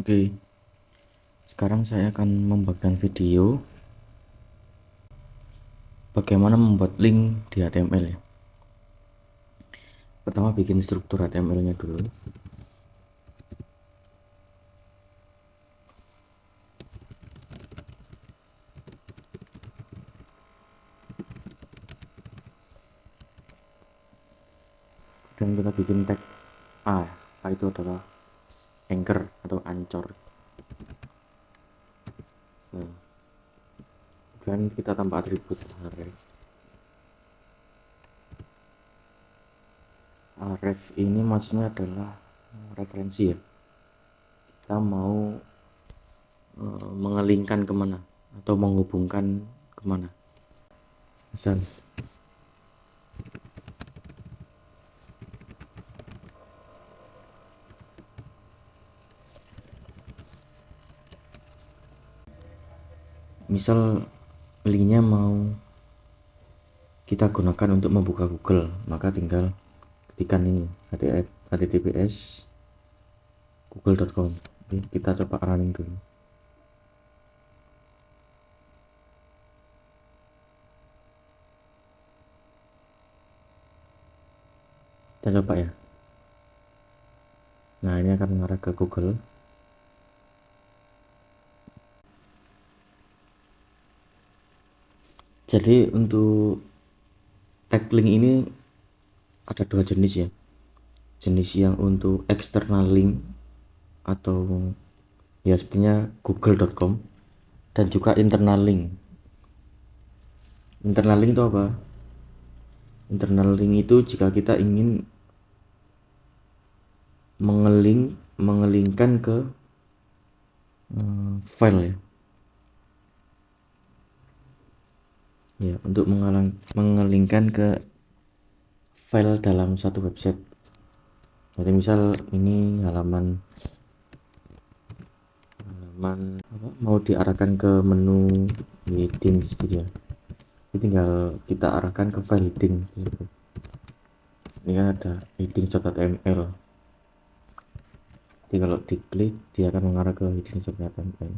Oke, sekarang saya akan membagikan video bagaimana membuat link di HTML ya. Pertama bikin struktur HTML-nya dulu. Dan kita bikin tag A. A itu adalah anchor atau ancor. Nah, kemudian kita tambah atribut href. Href ini maksudnya adalah referensi ya. Kita mau mengelingkan kemana atau menghubungkan kemana. Misal linknya mau kita gunakan untuk membuka Google, maka tinggal ketikkan ini https google.com. Kita coba running dulu. Kita coba ya. Nah, ini akan mengarah ke Google. Jadi untuk tag link ini ada dua jenis ya. Jenis yang untuk external link atau ya sepertinya google.com, dan juga internal link. Internal link itu apa? Internal link itu jika kita ingin mengelingkan ke file ya, untuk mengelingkan ke file dalam satu website. Jadi misal ini halaman apa, mau diarahkan ke menu heading gitu ya, jadi tinggal kita arahkan ke file heading gitu. Ini kan ada heading.html, jadi kalau diklik dia akan mengarah ke heading.html.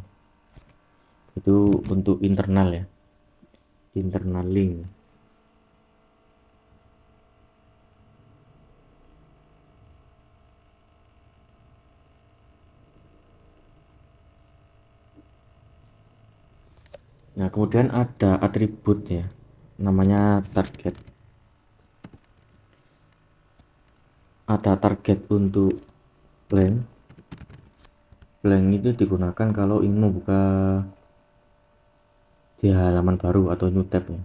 Itu untuk internal ya, internal link. Nah, kemudian ada atribut ya, namanya target. Ada target untuk blank. Blank itu digunakan kalau ingin membuka di halaman baru atau new tab ya.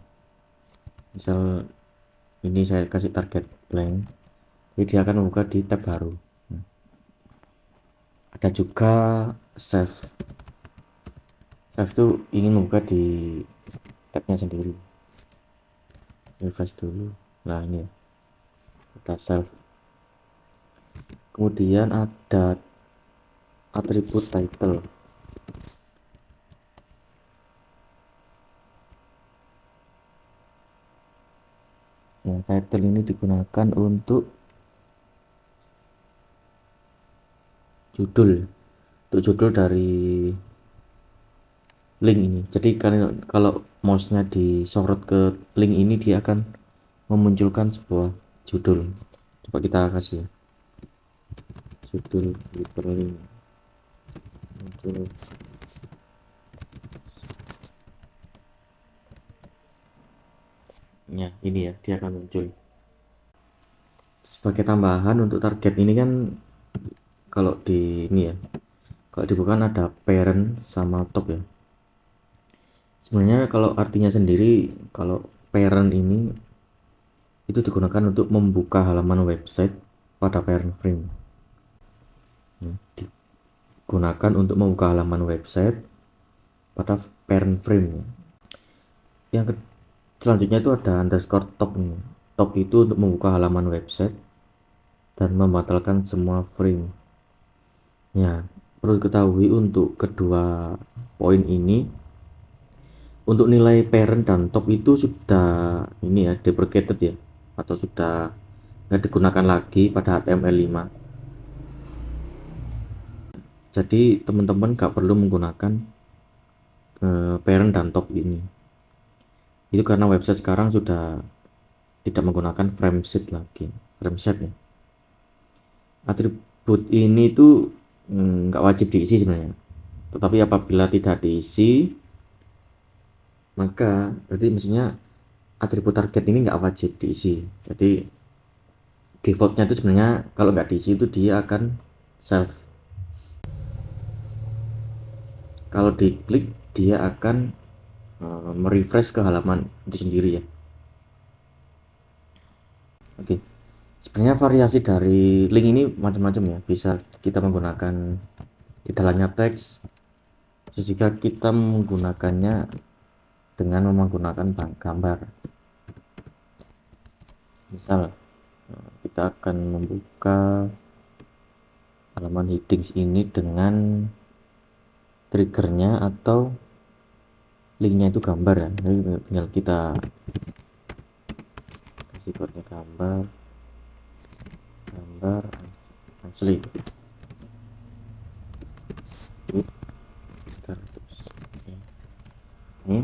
Misal ini saya kasih target blank, jadi dia akan membuka di tab baru. Ada juga save. Save itu ingin membuka di tabnya sendiri. Refresh dulu. Nah, ini ada save. Kemudian ada atribut title. Ya, title ini digunakan untuk judul, dari link ini. Jadi kalau mouse-nya disorot ke link ini, dia akan memunculkan sebuah judul. Coba kita kasih judul hyperlink, muncul. Ya, ini ya, dia akan muncul. Sebagai tambahan untuk target ini kan, kalau di ini ya, kalau dibuka ada parent sama top ya. Sebenarnya kalau artinya sendiri, kalau parent ini itu digunakan untuk membuka halaman website pada parent frame. Digunakan untuk membuka halaman website pada parent frame. Yang selanjutnya itu ada underscore top ini. Top itu untuk membuka halaman website dan membatalkan semua frame. Ya, perlu diketahui untuk kedua poin ini, untuk nilai parent dan top itu sudah ini ya, deprecated ya, atau sudah nggak digunakan lagi pada HTML5. Jadi teman-teman nggak perlu menggunakan parent dan top ini. Itu karena website sekarang sudah tidak menggunakan frameset lagi. Frameset ya. Atribut ini tuh nggak wajib diisi sebenarnya. Tetapi apabila tidak diisi, maka berarti maksudnya atribut target ini nggak wajib diisi. Jadi defaultnya itu sebenarnya kalau nggak diisi itu dia akan self. Kalau diklik dia akan merefresh ke halaman itu sendiri ya. Oke, sebenarnya variasi dari link ini macam-macam ya. Bisa kita menggunakan di dalamnya teks, jika kita menggunakannya dengan menggunakan gambar. Misal kita akan membuka halaman headings ini dengan triggernya atau linknya itu gambar ya. Jadi tinggal kita kasih kode gambar asli. Ini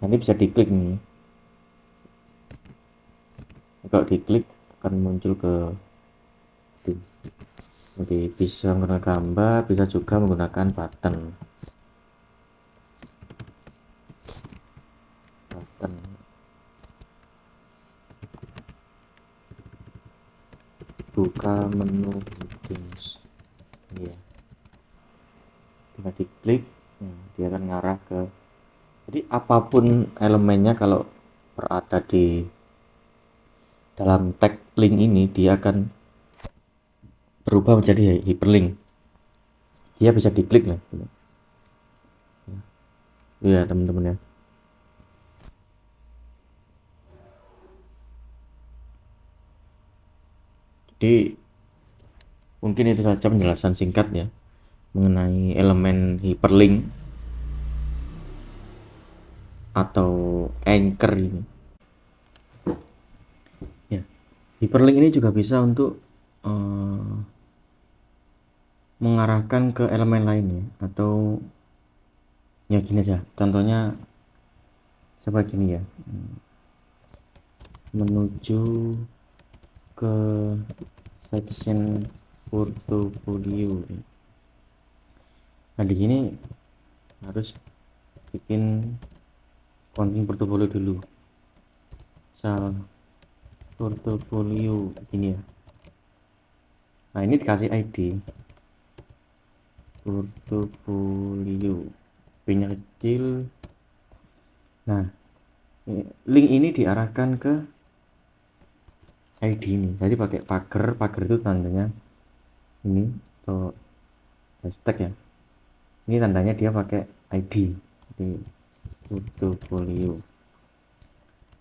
nanti bisa diklik nih. Kalau diklik akan muncul ke jadi bisa menggunakan gambar, bisa juga menggunakan button. Buka menu headings. Iya. Tinggal diklik, dia akan ngarah ke. Jadi apapun elemennya kalau berada di dalam tag link ini dia akan berubah menjadi hyperlink. Dia bisa diklik lah. Iya teman-teman ya. Jadi mungkin itu saja penjelasan singkat ya mengenai elemen hyperlink atau anchor ini. Ya, hyperlink ini juga bisa untuk mengarahkan ke elemen lainnya atau ya gini aja. Contohnya seperti gini ya. Menuju ke section portfolio. Nah di sini harus bikin konten portfolio dulu. Misal portfolio gini ya. Nah ini dikasih ID portfolio, p-nya kecil. Nah link ini diarahkan ke ID ini, jadi pakai pagar itu tandanya ini atau hashtag ya. Ini tandanya dia pakai ID di portfolio.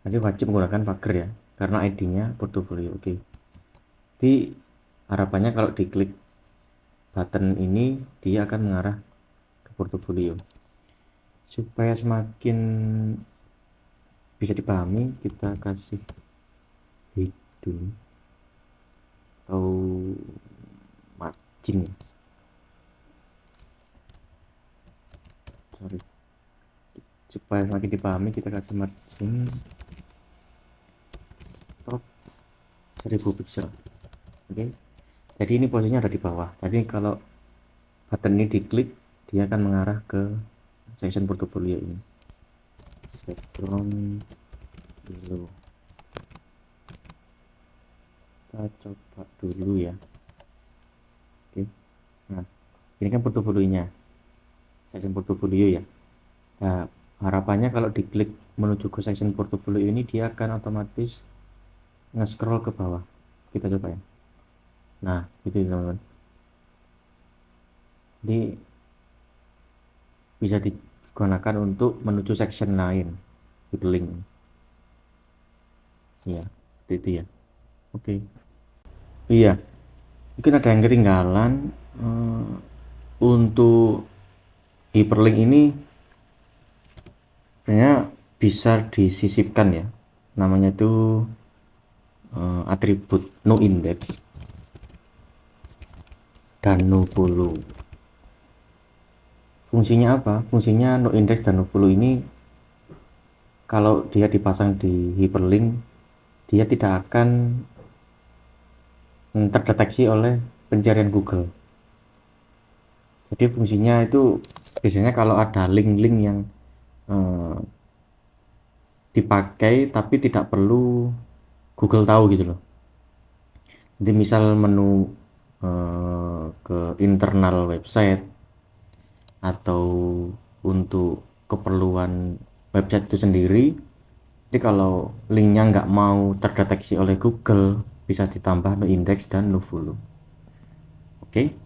Jadi wajib menggunakan pagar ya, karena ID-nya portfolio. Oke. Jadi harapannya kalau diklik button ini dia akan mengarah ke portfolio. Supaya semakin bisa dipahami, kita kasih heading atau margin. Supaya semakin dipahami kita kasih margin top 1000 pixel. Oke. Jadi ini posisinya ada di bawah. Jadi kalau button ini diklik dia akan mengarah ke section portfolio ini. Background dulu. Kita coba dulu ya. Oke. Nah, ini kan portofolionya. Section portfolio ya. Nah, harapannya kalau diklik menuju ke section portfolio ini dia akan otomatis nge-scroll ke bawah. Kita coba ya. Nah, itu teman-teman. Jadi bisa digunakan untuk menuju section lain hyperlink. Ya, itu ya. Oke. Iya, mungkin ada yang ketinggalan. Untuk hyperlink ini sebenarnya bisa disisipkan ya, namanya itu atribut no index dan no follow. Fungsinya apa? Fungsinya noindex dan nofollow ini kalau dia dipasang di hyperlink, dia tidak akan terdeteksi oleh pencarian Google. Jadi fungsinya itu biasanya kalau ada link-link yang dipakai tapi tidak perlu Google tahu gitu loh. Jadi misal menu ke internal website atau untuk keperluan website itu sendiri. Jadi kalau linknya nggak mau terdeteksi oleh Google, bisa ditambah noindex dan nofollow. Oke.